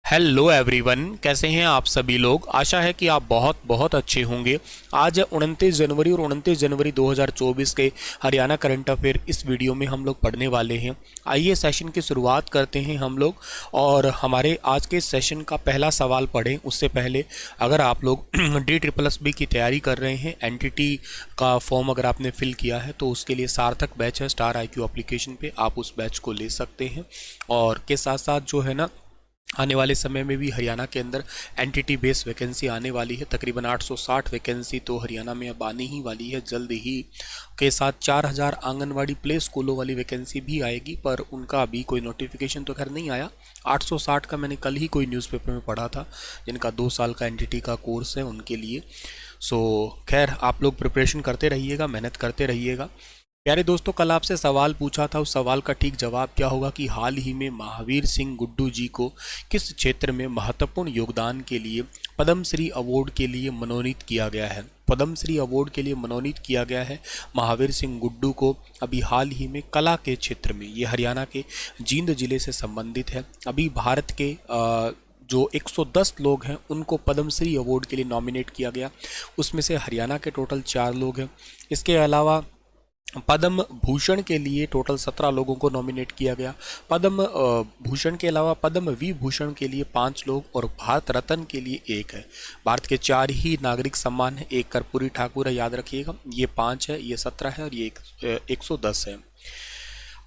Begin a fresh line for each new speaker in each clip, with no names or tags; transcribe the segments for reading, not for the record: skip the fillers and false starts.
Hello everyone, कैसे हैं आप सभी लोग। आशा है कि आप बहुत बहुत अच्छे होंगे। आज है 29 जनवरी और 29 जनवरी 2024 के हरियाणा करंट अफेयर इस वीडियो में हम लोग पढ़ने वाले हैं। आइए सेशन की शुरुआत करते हैं हम लोग। और हमारे आज के सेशन का पहला सवाल पढ़ें उससे पहले अगर आप लोग DSSB की तैयारी कर रहे हैं, एनटीटी का फॉर्म अगर आपने फिल किया है तो उसके लिए सार्थक बैच है स्टार IQ एप्लीकेशन पे, आप उस बैच को ले सकते हैं। और के साथ साथ जो है ना, आने वाले समय में भी हरियाणा के अंदर एनटीटी बेस वैकेंसी आने वाली है। तकरीबन 860 वैकेंसी तो हरियाणा में अब आने ही वाली है जल्द ही। के साथ 4000 आंगनवाड़ी प्ले स्कूलों वाली वैकेंसी भी आएगी, पर उनका अभी कोई नोटिफिकेशन तो खैर नहीं आया। 860 का मैंने कल ही कोई न्यूज़पेपर में पढ़ा था, जिनका 2 साल का एनटीटी का कोर्स है उनके लिए। सो खैर आप लोग प्रिपरेशन करते रहिएगा, मेहनत करते रहिएगा। प्यारे दोस्तों, कल आपसे सवाल पूछा था, उस सवाल का ठीक जवाब क्या होगा कि हाल ही में महावीर सिंह गुड्डू जी को किस क्षेत्र में महत्वपूर्ण योगदान के लिए पद्मश्री अवार्ड के लिए मनोनीत किया गया है। पद्मश्री अवार्ड के लिए मनोनीत किया गया है महावीर सिंह गुड्डू को अभी हाल ही में कला के क्षेत्र में। ये हरियाणा के जींद जिले से संबंधित है। अभी भारत के जो 110 लोग हैं उनको पद्मश्री अवार्ड के लिए नॉमिनेट किया गया, उसमें से हरियाणा के टोटल 4 लोग हैं। इसके अलावा पद्म भूषण के लिए टोटल 17 लोगों को नॉमिनेट किया गया। पद्म भूषण के अलावा पद्म विभूषण के लिए 5 लोग और भारत रत्न के लिए 1 है। भारत के 4 ही नागरिक सम्मान है, एक कर्पूरी ठाकुर है, याद रखिएगा। ये 5 है, ये 17 है और ये 110 है।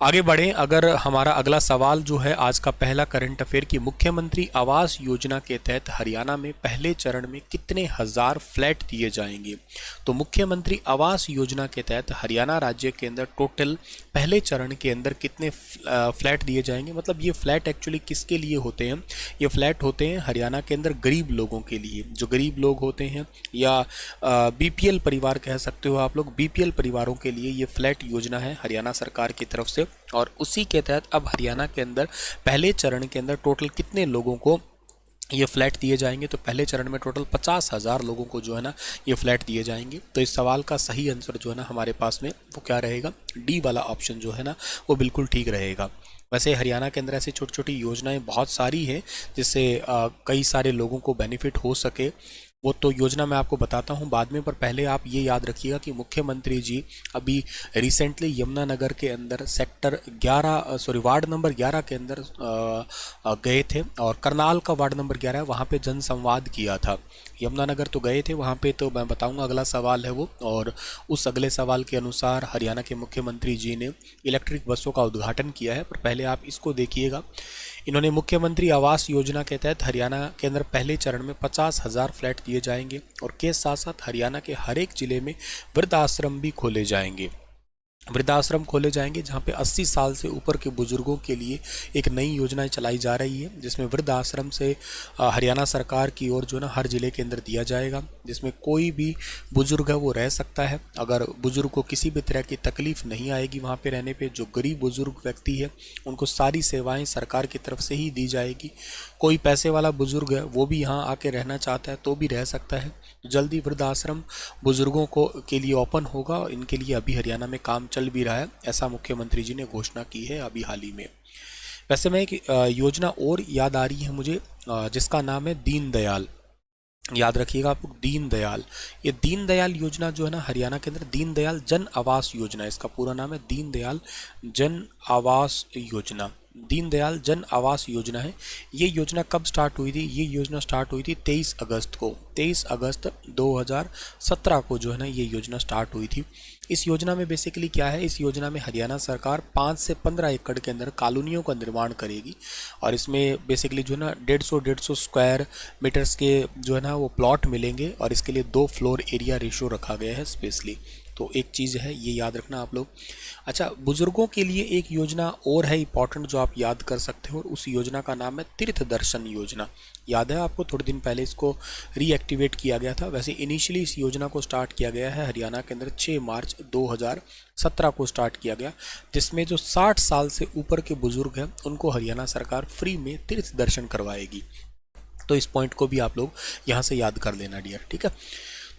आगे बढ़ें। अगर हमारा अगला सवाल जो है आज का पहला करंट अफेयर की मुख्यमंत्री आवास योजना के तहत हरियाणा में पहले चरण में कितने हजार फ्लैट दिए जाएंगे। तो मुख्यमंत्री आवास योजना के तहत हरियाणा राज्य के अंदर टोटल पहले चरण के अंदर कितने फ्लैट दिए जाएंगे। मतलब ये फ्लैट एक्चुअली किसके लिए होते हैं? ये फ्लैट होते हैं हरियाणा के अंदर गरीब लोगों के लिए। जो गरीब लोग होते हैं या BPL परिवार कह सकते हो आप लोग, BPL परिवारों के लिए ये फ्लैट योजना है हरियाणा सरकार की तरफ से। और उसी के तहत अब हरियाणा के अंदर पहले चरण के अंदर टोटल कितने लोगों को ये फ्लैट दिए जाएंगे। तो पहले चरण में टोटल 50,000 लोगों को जो है ना ये फ्लैट दिए जाएंगे। तो इस सवाल का सही आंसर जो है ना हमारे पास में वो क्या रहेगा, डी वाला ऑप्शन जो है ना वो बिल्कुल ठीक रहेगा। वैसे हरियाणा के अंदर ऐसी छोटी छोटी योजनाएं बहुत सारी हैं जिससे कई सारे लोगों को बेनिफिट हो सके। वो तो योजना मैं आपको बताता हूँ बाद में, पर पहले आप ये याद रखिएगा कि मुख्यमंत्री जी अभी रिसेंटली यमुनानगर के अंदर सेक्टर 11 वार्ड नंबर 11 के अंदर गए थे और करनाल का वार्ड नंबर 11 है, वहाँ पे जनसंवाद किया था। यमुनानगर तो गए थे वहाँ पे, तो मैं बताऊंगा अगला सवाल है वो। और उस अगले सवाल के अनुसार हरियाणा के मुख्यमंत्री जी ने इलेक्ट्रिक बसों का उद्घाटन किया है। पर पहले आप इसको देखिएगा। इन्होंने मुख्यमंत्री आवास योजना के तहत हरियाणा के अंदर पहले चरण में 50,000 फ्लैट दिए जाएंगे और के साथ साथ हरियाणा के हर एक जिले में वृद्धाश्रम भी खोले जाएंगे। वृद्धाश्रम खोले जाएंगे जहां पे 80 साल से ऊपर के बुजुर्गों के लिए एक नई योजना चलाई जा रही है, जिसमें वृद्धाश्रम से हरियाणा सरकार की ओर जो ना हर जिले के अंदर दिया जाएगा, जिसमें कोई भी बुजुर्ग है वो रह सकता है। अगर बुजुर्ग को किसी भी तरह की तकलीफ नहीं आएगी वहाँ पे रहने पे, जो गरीब बुजुर्ग व्यक्ति है उनको सारी सेवाएं सरकार की तरफ से ही दी जाएगी। कोई पैसे वाला बुजुर्ग है वो भी यहाँ आके रहना चाहता है तो भी रह सकता है। जल्दी वृद्धाश्रम बुजुर्गों को के लिए ओपन होगा और इनके लिए अभी हरियाणा में काम चल भी रहा है, ऐसा मुख्यमंत्री जी ने घोषणा की है अभी हाल ही में। वैसे में एक योजना और याद आ रही है मुझे, जिसका नाम है दीनदयाल। याद रखिएगा आप लोग, दीनदयाल। ये दीनदयाल योजना जो है ना हरियाणा के अंदर दीनदयाल जन आवास योजना, इसका पूरा नाम है दीनदयाल जन आवास योजना। दीनदयाल जन आवास योजना है। ये योजना कब स्टार्ट हुई थी? ये योजना स्टार्ट हुई थी 23 अगस्त को, 23 अगस्त 2017 को जो है ना ये योजना स्टार्ट हुई थी। इस योजना में बेसिकली क्या है, इस योजना में हरियाणा सरकार 5 से 15 एकड़ के अंदर कॉलोनियों का निर्माण करेगी और इसमें बेसिकली जो है ना 150 स्क्वायर मीटर्स के जो है ना वो प्लॉट मिलेंगे और इसके लिए 2 फ्लोर एरिया रेशो रखा गया है स्पेशली। तो एक चीज़ है ये याद रखना आप लोग। अच्छा, बुजुर्गों के लिए एक योजना और है इंपॉर्टेंट जो आप याद कर सकते हो, और उस योजना का नाम है तीर्थ दर्शन योजना। याद है आपको, थोड़े दिन पहले इसको रीएक्टिवेट किया गया था। वैसे इनिशियली इस योजना को स्टार्ट किया गया है हरियाणा के अंदर 6 मार्च 2017 को स्टार्ट किया गया, जिसमें जो 60 साल से ऊपर के बुजुर्ग हैं उनको हरियाणा सरकार फ्री में तीर्थ दर्शन करवाएगी। तो इस पॉइंट को भी आप लोग यहाँ से याद कर लेना डियर, ठीक है।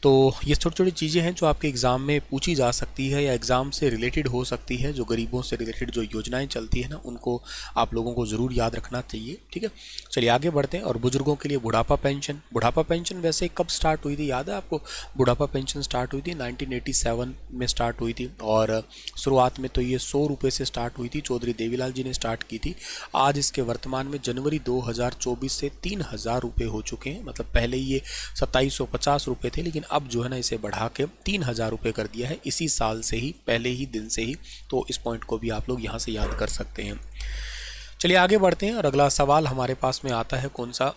तो ये छोटी छोटी चीज़ें हैं जो आपके एग्ज़ाम में पूछी जा सकती है या एग्ज़ाम से रिलेटेड हो सकती है। जो गरीबों से रिलेटेड जो योजनाएं चलती है ना, उनको आप लोगों को ज़रूर याद रखना चाहिए। ठीक है, चलिए आगे बढ़ते हैं। और बुजुर्गों के लिए बुढ़ापा पेंशन वैसे कब स्टार्ट हुई थी, याद है आपको? बुढ़ापा पेंशन स्टार्ट हुई थी 1987 में स्टार्ट हुई थी, और शुरुआत में तो ये 100 रुपये से स्टार्ट हुई थी। चौधरी देवीलाल जी ने स्टार्ट की थी। आज इसके वर्तमान में जनवरी 2024 से 3000 रुपये हो चुके हैं। मतलब पहले ये 2750 रुपये थे, लेकिन अब जो है ना इसे बढ़ा के 3000 रुपये कर दिया है इसी साल से ही, पहले ही दिन से ही। तो इस पॉइंट को भी आप लोग यहाँ से याद कर सकते हैं। चलिए आगे बढ़ते हैं और अगला सवाल हमारे पास में आता है कौन सा।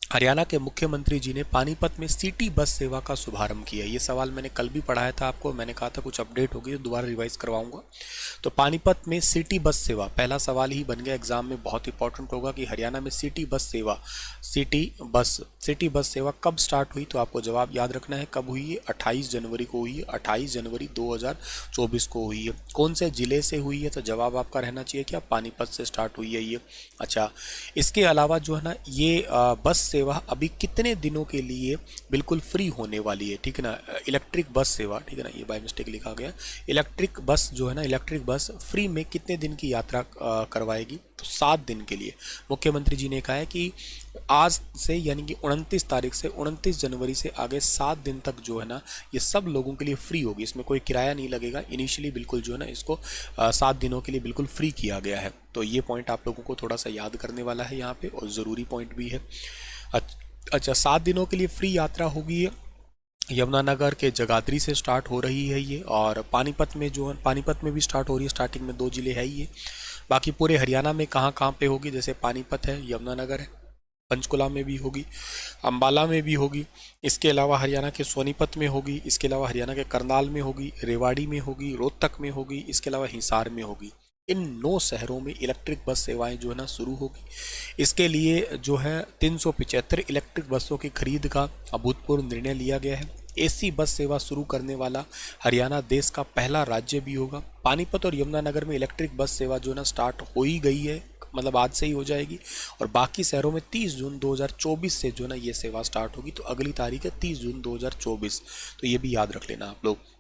हरियाणा के मुख्यमंत्री जी ने पानीपत में सिटी बस सेवा का शुभारंभ किया। ये सवाल मैंने कल भी पढ़ाया था आपको, मैंने कहा था कुछ अपडेट होगी तो दोबारा रिवाइज करवाऊंगा। तो पानीपत में सिटी बस सेवा, पहला सवाल ही बन गया एग्जाम में, बहुत इंपॉर्टेंट होगा कि हरियाणा में सिटी बस सेवा, सिटी बस सेवा कब स्टार्ट हुई। तो आपको जवाब याद रखना है कब हुई है। 28 जनवरी को हुई है, 28 जनवरी 2024 को हुई है। कौन से जिले से हुई है, तो जवाब आपका रहना चाहिए क्या, पानीपत से स्टार्ट हुई है ये। अच्छा, इसके अलावा जो है ना ये बस सेवा अभी कितने दिनों के लिए बिल्कुल फ्री होने वाली है, ठीक है ना। इलेक्ट्रिक बस सेवा, ठीक है ना, ये बाय मिस्टेक लिखा गया। इलेक्ट्रिक बस जो है ना, इलेक्ट्रिक बस फ्री में कितने दिन की यात्रा करवाएगी, तो 7 दिन के लिए। मुख्यमंत्री जी ने कहा है कि आज से यानी कि 29 तारीख से 29 जनवरी से आगे 7 दिन तक जो है ना ये सब लोगों के लिए फ्री होगी। इसमें कोई किराया नहीं लगेगा। इनिशियली बिल्कुल जो है ना इसको 7 दिनों के लिए बिल्कुल फ्री किया गया है। तो ये पॉइंट आप लोगों को थोड़ा सा याद करने वाला है यहाँ पे, और ज़रूरी पॉइंट भी है। अच्छा, 7 दिनों के लिए फ्री यात्रा होगी। यमुनानगर के जगाधरी से स्टार्ट हो रही है ये, और पानीपत में जो है, पानीपत में भी स्टार्ट हो रही है। स्टार्टिंग में 2 जिले है ये। बाकी पूरे हरियाणा में कहाँ कहाँ पे होगी, जैसे पानीपत है, यमुनानगर है, पंचकुला में भी होगी, अंबाला में भी होगी। इसके अलावा हरियाणा के सोनीपत में होगी। इसके अलावा हरियाणा के करनाल में होगी, रेवाड़ी में होगी, रोहतक में होगी। इसके अलावा हिसार में होगी। इन 9 शहरों में इलेक्ट्रिक बस सेवाएं जो है ना शुरू होगी। इसके लिए जो है 375 इलेक्ट्रिक बसों की खरीद का अभूतपूर्व निर्णय लिया गया है। एसी बस सेवा शुरू करने वाला हरियाणा देश का पहला राज्य भी होगा। पानीपत और यमुनानगर में इलेक्ट्रिक बस सेवा जो है ना स्टार्ट हो ही गई है, मतलब आज से ही हो जाएगी। और बाकी शहरों में 30 जून 2024 से जो है ना ये सेवा स्टार्ट होगी। तो अगली तारीख है 30 जून 2024। तो ये भी याद रख लेना आप लोग।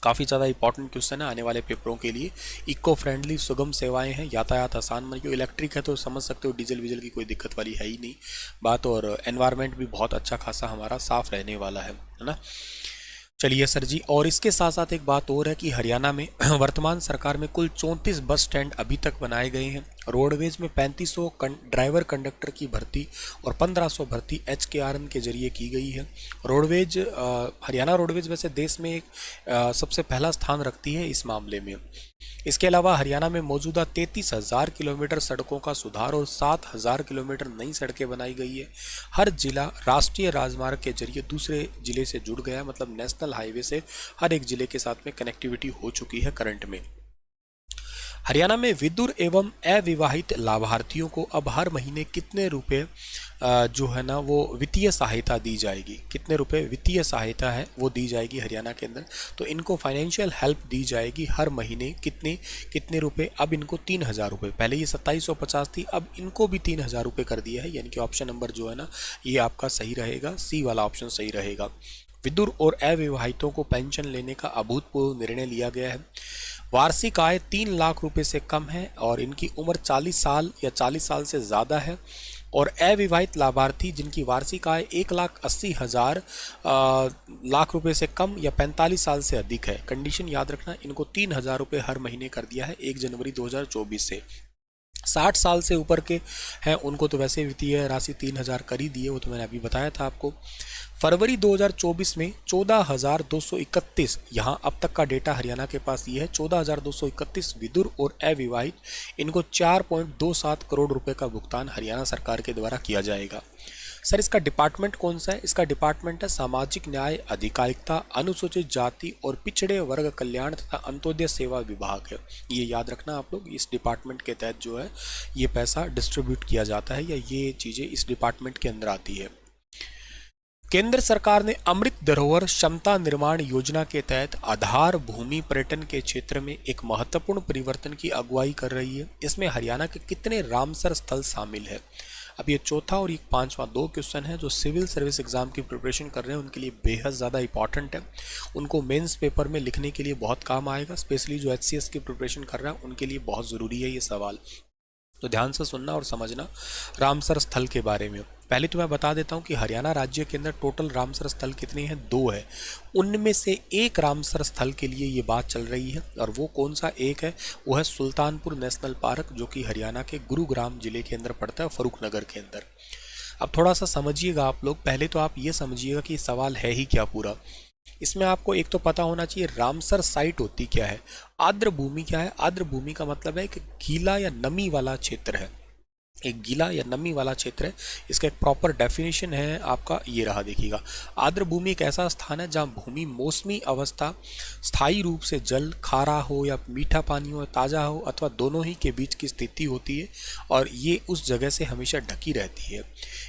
काफ़ी ज़्यादा इंपॉर्टेंट क्वेश्चन है आने वाले पेपरों के लिए। इको फ्रेंडली सुगम सेवाएं हैं, यातायात आसान बन गया। इलेक्ट्रिक है तो समझ सकते हो डीजल वीजल की कोई दिक्कत वाली है ही नहीं बात। और एनवायरनमेंट भी बहुत अच्छा खासा हमारा साफ रहने वाला है ना। चलिए सर जी, और इसके साथ साथ एक बात और है कि हरियाणा में वर्तमान सरकार में कुल 34 बस स्टैंड अभी तक बनाए गए हैं। रोडवेज में 3500 ड्राइवर कंडक्टर की भर्ती और 1500 भर्ती HKRN के जरिए की गई है। रोडवेज हरियाणा रोडवेज वैसे देश में एक सबसे पहला स्थान रखती है इस मामले में। इसके अलावा हरियाणा में मौजूदा 33,000 किलोमीटर सड़कों का सुधार और 7,000 किलोमीटर नई सड़कें बनाई गई है। हर जिला राष्ट्रीय राजमार्ग के जरिए दूसरे जिले से जुड़ गया है, मतलब नेशनल हाईवे से हर एक जिले के साथ में कनेक्टिविटी हो चुकी है करंट में। हरियाणा में विधुर एवं अविवाहित लाभार्थियों को अब हर महीने कितने रुपए जो है ना वो वित्तीय सहायता दी जाएगी। कितने रुपए वित्तीय सहायता है वो दी जाएगी हरियाणा के अंदर। तो इनको फाइनेंशियल हेल्प दी जाएगी हर महीने। कितने रुपए, अब इनको 3000 रुपये, पहले ये 2750 थी, अब इनको भी 3000 रुपये कर दिया है। यानी कि ऑप्शन नंबर जो है ना ये आपका सही रहेगा, सी वाला ऑप्शन सही रहेगा। विधुर और अविवाहितों को पेंशन लेने का अभूतपूर्व निर्णय लिया गया है। वार्षिक आय 3 लाख रुपए से कम है और इनकी उम्र 40 साल या 40 साल से ज़्यादा है। और अविवाहित लाभार्थी जिनकी वार्षिक आय 1,80,000 लाख रुपए से कम या 45 साल से अधिक है, कंडीशन याद रखना, इनको 3000 रुपये हर महीने कर दिया है 1 जनवरी 2024 से। 60 साल से ऊपर के हैं उनको तो वैसे वित्तीय राशि 3000 कर ही दिए, वो तो मैंने अभी बताया था आपको। फरवरी 2024 में 14,231, यहाँ अब तक का डेटा हरियाणा के पास ये है, 14,231 विधुर और अविवाहित, इनको 4.27 करोड़ रुपए का भुगतान हरियाणा सरकार के द्वारा किया जाएगा। सर इसका डिपार्टमेंट कौन सा है? इसका डिपार्टमेंट है सामाजिक न्याय, अधिकारिता, अनुसूचित जाति और पिछड़े वर्ग कल्याण तथा अंत्योदय सेवा विभाग है। ये याद रखना आप लोग, इस डिपार्टमेंट के तहत जो है ये पैसा डिस्ट्रीब्यूट किया जाता है या ये चीज़ें इस डिपार्टमेंट के अंदर आती है। केंद्र सरकार ने अमृत धरोहर क्षमता निर्माण योजना के तहत आधार भूमि पर्यटन के क्षेत्र में एक महत्वपूर्ण परिवर्तन की अगुवाई कर रही है। इसमें हरियाणा के कितने रामसर स्थल शामिल है? अब ये चौथा और ये पांचवा, दो क्वेश्चन है जो सिविल सर्विस एग्जाम की प्रिपरेशन कर रहे हैं उनके लिए बेहद ज़्यादा इंपॉर्टेंट है। उनको मेंस पेपर में लिखने के लिए बहुत काम आएगा। स्पेशली जो HCS की प्रिपरेशन कर रहा है उनके लिए बहुत ज़रूरी है ये सवाल। तो ध्यान से सुनना और समझना रामसर स्थल के बारे में। पहले तो मैं बता देता हूँ कि हरियाणा राज्य के अंदर टोटल रामसर स्थल कितने हैं, 2 है। उनमें से एक रामसर स्थल के लिए ये बात चल रही है, और वो कौन सा एक है, वो है सुल्तानपुर नेशनल पार्क, जो कि हरियाणा के गुरुग्राम जिले के अंदर पड़ता है, फरूखनगर के अंदर। अब थोड़ा सा समझिएगा आप लोग। पहले तो आप ये समझिएगा कि सवाल है ही क्या पूरा। इसमें आपको एक तो पता होना चाहिए रामसर साइट होती क्या है, आर्द्र भूमि क्या है। आर्द्र भूमि का मतलब है कि गीला या नमी वाला क्षेत्र है, एक गीला या नमी वाला क्षेत्र है। इसका एक प्रॉपर डेफिनेशन है आपका, ये रहा देखिएगा। आर्द्र भूमि एक ऐसा स्थान है जहाँ भूमि मौसमी अवस्था स्थायी रूप से जल, खारा हो या मीठा पानी हो, ताज़ा हो अथवा दोनों ही के बीच की स्थिति होती है, और ये उस जगह से हमेशा ढकी रहती है।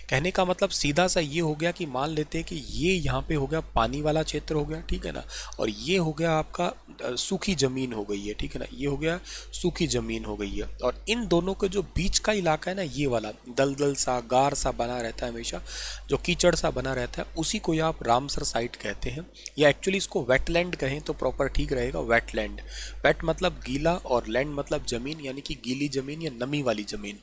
कहने का मतलब सीधा सा ये हो गया कि मान लेते हैं कि ये यहाँ पे हो गया पानी वाला क्षेत्र हो गया, ठीक है ना, और ये हो गया आपका सूखी ज़मीन हो गई है, ठीक है ना, ये हो गया सूखी ज़मीन हो गई है। और इन दोनों के जो बीच का इलाका है ना, ये वाला दलदल सा, गार सा बना रहता है हमेशा, जो कीचड़ सा बना रहता है, उसी को आप रामसर साइट कहते हैं, या एक्चुअली इसको वेटलैंड कहें तो प्रॉपर ठीक रहेगा, वेटलैंड। वेट मतलब गीला और लैंड मतलब ज़मीन, यानी कि गीली ज़मीन या नमी वाली ज़मीन।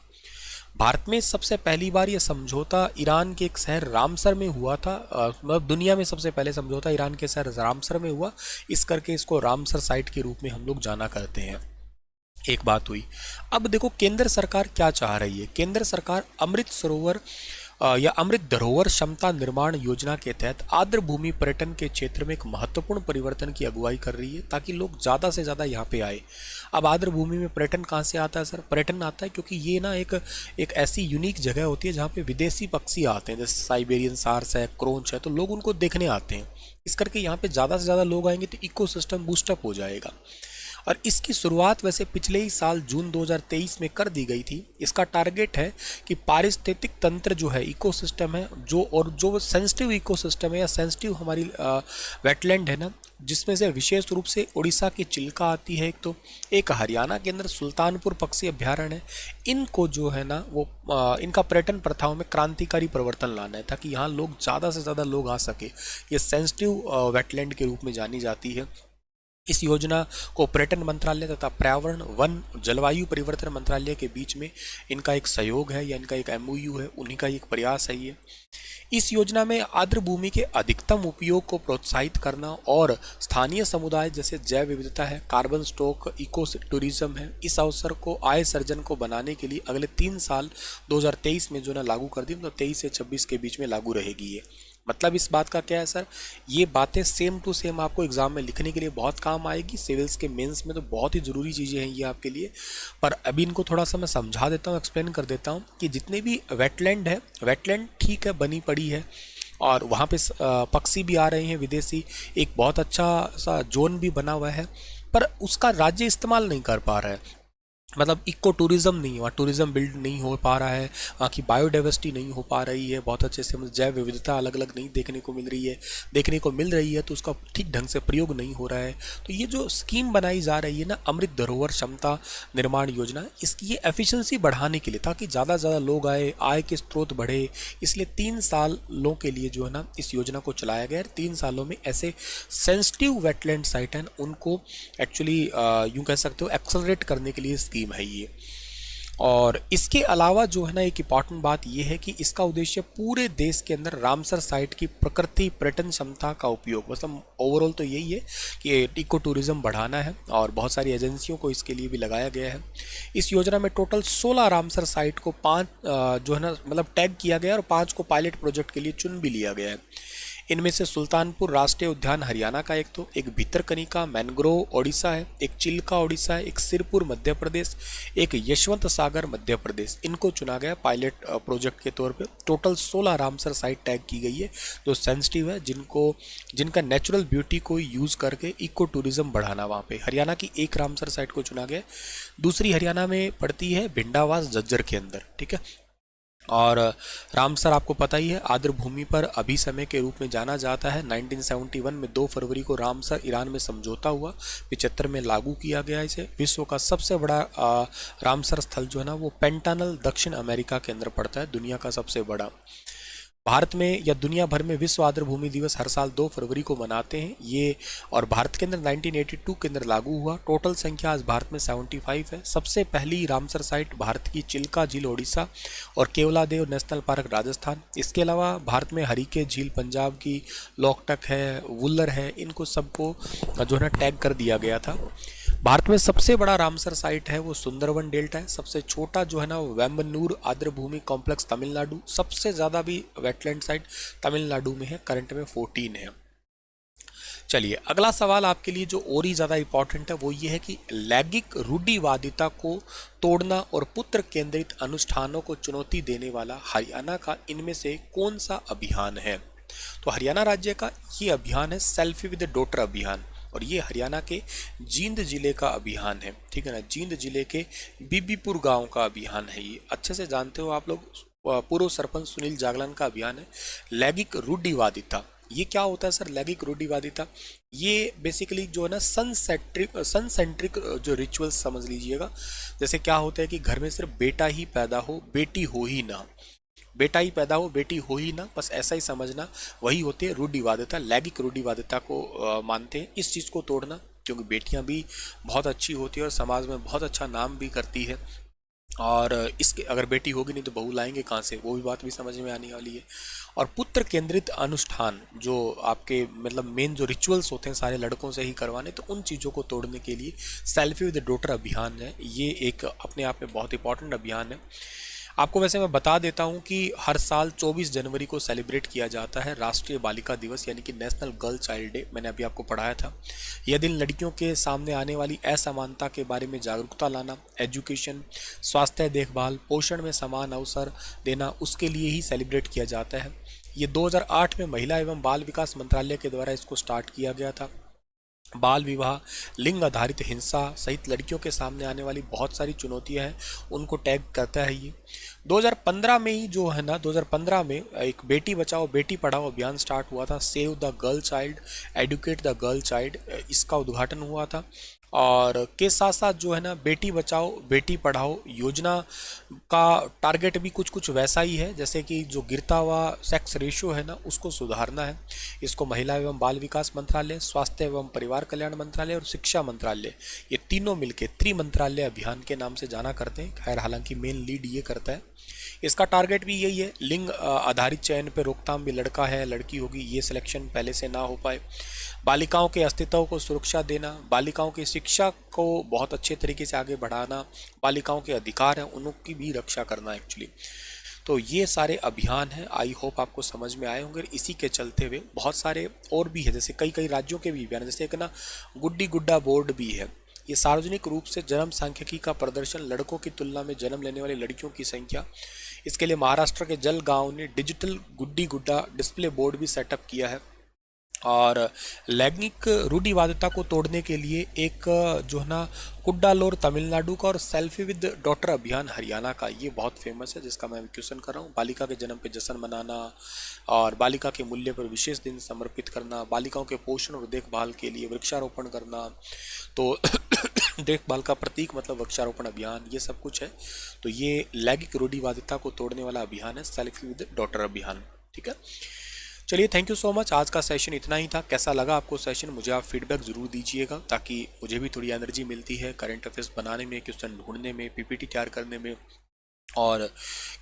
भारत में सबसे पहली बार यह समझौता ईरान के एक शहर रामसर में हुआ था। मतलब दुनिया में सबसे पहले समझौता ईरान के शहर रामसर में हुआ, इस करके इसको रामसर साइट के रूप में हम लोग जाना करते हैं। एक बात हुई। अब देखो केंद्र सरकार क्या चाह रही है। केंद्र सरकार अमृत सरोवर या अमृत धरोहर क्षमता निर्माण योजना के तहत आर्द्र भूमि पर्यटन के क्षेत्र में एक महत्वपूर्ण परिवर्तन की अगुवाई कर रही है, ताकि लोग ज़्यादा से ज़्यादा यहाँ पे आए। अब आर्द्र भूमि में पर्यटन कहाँ से आता है सर? पर्यटन आता है क्योंकि ये ना एक ऐसी यूनिक जगह होती है जहाँ पे विदेशी पक्षी आते हैं, जैसे साइबेरियन सार्स है, क्रोंच है, तो लोग उनको देखने आते हैं। इस करके यहाँ पे ज़्यादा से ज़्यादा लोग आएंगे तो इकोसिस्टम बूस्टअप हो जाएगा। और इसकी शुरुआत वैसे पिछले ही साल जून 2023 में कर दी गई थी। इसका टारगेट है कि पारिस्थितिक तंत्र जो है, इकोसिस्टम है, जो सेंसिटिव इकोसिस्टम है या सेंसिटिव हमारी वेटलैंड है ना, जिसमें से विशेष रूप से उड़ीसा की चिल्का आती है, एक हरियाणा के अंदर सुल्तानपुर पक्षी अभ्यारण्य है। इनको जो है ना वो इनका पर्यटन प्रथाओं में क्रांतिकारी परिवर्तन लाना है, ताकि यहाँ लोग ज़्यादा से ज़्यादा लोग आ सके। ये सेंसिटिव वेटलैंड के रूप में जानी जाती है। इस योजना को पर्यटन मंत्रालय तथा पर्यावरण, वन, जलवायु परिवर्तन मंत्रालय के बीच में इनका एक सहयोग है, या इनका एक MOU है, उन्हीं का एक प्रयास है ये। इस योजना में आर्द्र भूमि के अधिकतम उपयोग को प्रोत्साहित करना और स्थानीय समुदाय जैसे जैव विविधता है, कार्बन स्टॉक, इको टूरिज्म है, इस अवसर को आय सर्जन को बनाने के लिए अगले 3 साल 2023 में जो ना लागू कर दी, मतलब 23 से 26 के बीच में लागू रहेगी ये। मतलब इस बात का क्या है सर, ये बातें सेम टू सेम आपको एग्जाम में लिखने के लिए बहुत काम आएगी। सिविल्स के मेंस में तो बहुत ही ज़रूरी चीज़ें हैं ये आपके लिए। पर अभी इनको थोड़ा सा मैं समझा देता हूँ, एक्सप्लेन कर देता हूँ कि जितने भी वेटलैंड है, वेटलैंड ठीक है बनी पड़ी है, और वहाँ पे पक्षी भी आ रहे हैं विदेशी, एक बहुत अच्छा सा जोन भी बना हुआ है, पर उसका राज्य इस्तेमाल नहीं कर पा रहा है। मतलब इको टूरिज्म नहीं, वहाँ टूरिज्म बिल्ड नहीं हो पा रहा है, वहाँ की बायोडाइवर्सिटी नहीं हो पा रही है बहुत अच्छे से, मतलब जैव विविधता अलग अलग नहीं देखने को मिल रही है, देखने को मिल रही है तो उसका ठीक ढंग से प्रयोग नहीं हो रहा है। तो ये जो स्कीम बनाई जा रही है ना, अमृत धरोहर क्षमता निर्माण योजना, इसकी ये एफिशिएंसी बढ़ाने के लिए, ताकि ज़्यादा से ज़्यादा लोग आए, आय के स्रोत बढ़े, इसलिए 3 सालों के लिए जो है ना इस योजना को चलाया गया है। 3 सालों में ऐसे सेंसिटिव वेटलैंड साइट हैं उनको एक्चुअली यूँ कह सकते हो एक्सेलरेट करने के लिए स्कीम है ये। और इसके अलावा जो है ना एक इम्पॉर्टेंट बात यह है कि इसका उद्देश्य पूरे देश के अंदर रामसर साइट की प्रकृति पर्यटन क्षमता का उपयोग, मतलब ओवरऑल तो यही है कि इको टूरिज्म बढ़ाना है, और बहुत सारी एजेंसियों को इसके लिए भी लगाया गया है। इस योजना में टोटल 16 रामसर साइट को 5 जो है ना मतलब टैग किया गया, और 5 को पायलट प्रोजेक्ट के लिए चुन भी लिया गया है। इनमें से सुल्तानपुर राष्ट्रीय उद्यान हरियाणा का एक भितरकनिका मैंग्रोव ओडिशा है, एक चिल्का ओडिशा है, एक सिरपुर मध्य प्रदेश, एक यशवंत सागर मध्य प्रदेश, इनको चुना गया पायलट प्रोजेक्ट के तौर पे। टोटल 16 रामसर साइट टैग की गई है जो सेंसिटिव है, जिनका नेचुरल ब्यूटी को यूज़ करके इको टूरिज्म बढ़ाना। वहाँ पे हरियाणा की एक रामसर साइट को चुना गया। दूसरी हरियाणा में पड़ती है भिंडावास झज्जर के अंदर, ठीक है। और रामसर आपको पता ही है आर्द्र भूमि पर अभिसमय के रूप में जाना जाता है। 1971 में 2 फरवरी को रामसर ईरान में समझौता हुआ, 75 में लागू किया गया इसे। विश्व का सबसे बड़ा रामसर स्थल जो है ना वो पेंटानल दक्षिण अमेरिका के अंदर पड़ता है, दुनिया का सबसे बड़ा। भारत में या दुनिया भर में विश्व आर्द्र भूमि दिवस हर साल 2 फरवरी को मनाते हैं ये, और भारत के अंदर 1982 के अंदर लागू हुआ। टोटल संख्या आज भारत में 75 है। सबसे पहली रामसर साइट भारत की चिल्का झील ओडिशा और केवलादेव नेशनल पार्क राजस्थान। इसके अलावा भारत में हरिके झील पंजाब की, लोकटक है, वुल्लर है, इनको सबको जो है ना टैग कर दिया गया था। भारत में सबसे बड़ा रामसर साइट है वो सुंदरवन डेल्टा है। सबसे छोटा जो है ना वो वेम्बनूर आर्द्र भूमि कॉम्प्लेक्स तमिलनाडु। सबसे ज़्यादा भी वेटलैंड साइट तमिलनाडु में है, करंट में 14 है। चलिए अगला सवाल आपके लिए जो और ही ज़्यादा इंपॉर्टेंट है वो ये है कि लैंगिक रूढ़िवादिता को तोड़ना और पुत्र केंद्रित अनुष्ठानों को चुनौती देने वाला हरियाणा का इनमें से कौन सा अभियान है? तो हरियाणा राज्य का ये अभियान है सेल्फी विद डॉटर अभियान, और ये हरियाणा के जींद जिले का अभियान है, ठीक है ना। जींद जिले के बीबीपुर गांव का अभियान है, ये अच्छे से जानते हो आप लोग। पूर्व सरपंच सुनील जागलान का अभियान है लैंगिक रूढ़िवादिता। ये क्या होता है सर लैंगिक रूढ़िवादिता? ये बेसिकली जो है ना सन सेंट्रिक जो रिचुअल्स समझ लीजिएगा। जैसे क्या होता है कि घर में सिर्फ बेटा ही पैदा हो, बेटी हो ही ना, बेटा ही पैदा हो बेटी हो ही ना, बस ऐसा ही समझना, वही होती है रूढ़िवादिता। लैंगिक रूढ़िवादिता को मानते हैं। इस चीज़ को तोड़ना, क्योंकि बेटियां भी बहुत अच्छी होती है और समाज में बहुत अच्छा नाम भी करती है, और इसके अगर बेटी होगी नहीं तो बहू लाएंगे कहाँ से, वो भी बात भी समझ में आने वाली है। और पुत्र केंद्रित अनुष्ठान जो आपके मतलब मेन जो रिचुअल्स होते हैं सारे लड़कों से ही करवाने, तो उन चीज़ों को तोड़ने के लिए सेल्फी विद डॉटर अभियान है। ये एक अपने आप में बहुत इंपॉर्टेंट अभियान है। आपको वैसे मैं बता देता हूं कि हर साल 24 जनवरी को सेलिब्रेट किया जाता है राष्ट्रीय बालिका दिवस, यानी कि नेशनल गर्ल चाइल्ड डे। मैंने अभी आपको पढ़ाया था। यह दिन लड़कियों के सामने आने वाली असमानता के बारे में जागरूकता लाना, एजुकेशन, स्वास्थ्य देखभाल, पोषण में समान अवसर देना, उसके लिए ही सेलिब्रेट किया जाता है। ये 2008 में महिला एवं बाल विकास मंत्रालय के द्वारा इसको स्टार्ट किया गया था। बाल विवाह, लिंग आधारित हिंसा सहित लड़कियों के सामने आने वाली बहुत सारी चुनौतियां हैं, उनको टैग करता है ये। 2015 में ही जो है ना 2015 में एक बेटी बचाओ बेटी पढ़ाओ अभियान स्टार्ट हुआ था। Save the girl child, educate the girl child, इसका उद्घाटन हुआ था। और के साथ साथ जो है ना बेटी बचाओ बेटी पढ़ाओ योजना का टारगेट भी कुछ कुछ वैसा ही है, जैसे कि जो गिरता हुआ सेक्स रेशियो है ना उसको सुधारना है। इसको महिला एवं बाल विकास मंत्रालय, स्वास्थ्य एवं परिवार कल्याण मंत्रालय और शिक्षा मंत्रालय, ये तीनों मिलके त्रिमंत्रालय अभियान के नाम से जाना करते हैं। खैर हालांकि मेन लीड ये करता है। इसका टारगेट भी यही है, लिंग आधारित चयन पे रोकथाम भी, लड़का है लड़की होगी ये सिलेक्शन पहले से ना हो पाए। बालिकाओं के अस्तित्व को सुरक्षा देना, बालिकाओं की शिक्षा को बहुत अच्छे तरीके से आगे बढ़ाना, बालिकाओं के अधिकार हैं उनकी भी रक्षा करना एक्चुअली। तो ये सारे अभियान हैं, आई होप आपको समझ में आए होंगे। इसी के चलते हुए बहुत सारे और भी है, जैसे कई कई राज्यों के भी अभियान, जैसे एक ना गुड्डी गुड्डा बोर्ड भी है। ये सार्वजनिक रूप से जन्म सांख्यिकी का प्रदर्शन, लड़कों की तुलना में जन्म लेने वाली लड़कियों की संख्या। इसके लिए महाराष्ट्र के जलगांव ने डिजिटल गुड्डी गुड्डा डिस्प्ले बोर्ड भी सेटअप किया है। और लैंगिक रूढ़िवादिता को तोड़ने के लिए एक जो है ना कुड्डालोर तमिलनाडु का और सेल्फी विद डॉटर अभियान हरियाणा का, ये बहुत फेमस है, जिसका मैं क्वेश्चन कर रहा हूँ। बालिका के जन्म पे जश्न मनाना और बालिका के मूल्य पर विशेष दिन समर्पित करना, बालिकाओं के पोषण और देखभाल के लिए वृक्षारोपण करना, तो देखभाल का प्रतीक मतलब वृक्षारोपण अभियान, ये सब कुछ है। तो ये लैंगिक रूढ़िवादिता को तोड़ने वाला अभियान है सेल्फी विद डॉटर अभियान, ठीक है। चलिए थैंक यू सो मच। आज का सेशन इतना ही था। कैसा लगा आपको सेशन, मुझे आप फीडबैक ज़रूर दीजिएगा, ताकि मुझे भी थोड़ी एनर्जी मिलती है करंट अफेयर्स बनाने में, क्वेश्चन ढूंढने में, पीपीटी तैयार करने में। और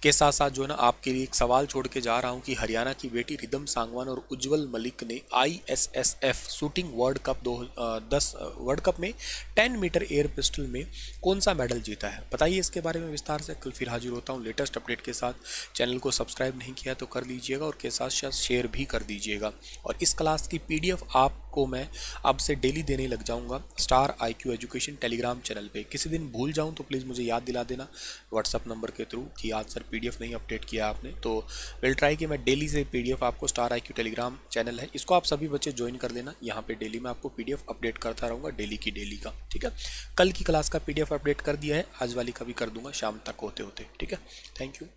के साथ साथ जो है ना आपके लिए एक सवाल छोड़ के जा रहा हूँ कि हरियाणा की बेटी रिदम सांगवान और उज्जवल मलिक ने ISSF शूटिंग वर्ल्ड कप में 10 मीटर एयर पिस्टल में कौन सा मेडल जीता है? बताइए इसके बारे में विस्तार से। कल फिर हाजिर होता हूँ लेटेस्ट अपडेट के साथ। चैनल को सब्सक्राइब नहीं किया तो कर लीजिएगा और के साथ साथ शेयर भी कर दीजिएगा। और इस क्लास की PDF आपको मैं अब से डेली देने लग जाऊँगा star IQ education Telegram channel पर। किसी दिन भूल जाऊँ तो प्लीज़ मुझे याद दिला देना व्हाट्सअप नंबर के थ्रू कि आज सर PDF नहीं अपडेट किया आपने। तो विल ट्राई कि मैं डेली से PDF आपको स्टार IQ टेलीग्राम चैनल है, इसको आप सभी बच्चे ज्वाइन कर लेना। यहाँ पे डेली मैं आपको PDF अपडेट करता रहूँगा, डेली की डेली का, ठीक है। कल की क्लास का PDF अपडेट कर दिया है, आज वाली का भी कर दूंगा शाम तक होते होते, ठीक है। Thank you.